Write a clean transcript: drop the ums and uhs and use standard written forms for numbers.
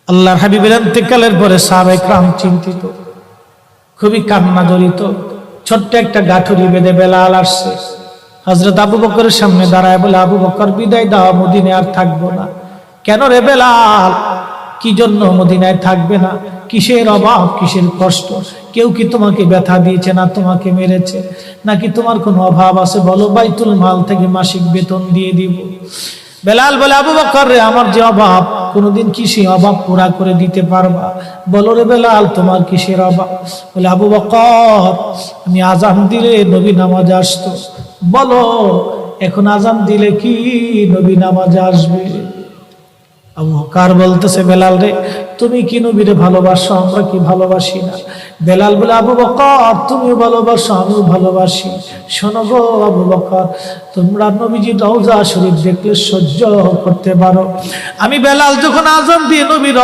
আল্লাহর হাবিবের ইন্তেকালের পরে সাহাবায়ে কেরাম চিন্তিত, খুবই কান্না জড়িত। ছোট্ট একটা গাঠুরি বেঁধে বেলাল আসছে, হযরত আবু বকরের সামনে দাঁড়ায় বলে, আবু বকর বিদায় দাও, মদিনায় আর থাকবো না। কেন রে বেলাল, কি জন্য মদিনায় থাকবে না? কিসের অভাব, কিসের কষ্ট? কেউ কি তোমাকে ব্যথা দিয়েছে, না তোমাকে মেরেছে, নাকি তোমার কোনো অভাব আছে? বলো, বাইতুল মাল থেকে মাসিক বেতন দিয়ে দিব। বেলাল বলে, আবু বকর রে, আমার যে অভাব, কোনদিন কি সেই অভাব পুরা করে দিতে পারবা? বলো রে বেলাল, তোমার কিসের অভাব? বলে, আবু বকর, আমি আজান দিলে নবী নামাজে আসতো। বলো, এখন আজান দিলে কি নবী নামাজে আসবে? আবু বকর বলতেছে, বেলাল রে, তুমি কি নবীরে ভালোবাসো, আমরা কি ভালোবাসি না? বেলাল বলে, আবু বকর, তুমি ভালোবাসো, আমিও ভালোবাসি। শোনো গো আবু বকর, তোমরা নবীজির রওজা শরীফ দেখলে সহ্য করতে পারো? আমি বেলাল যখন আজান দিয়ে নবীর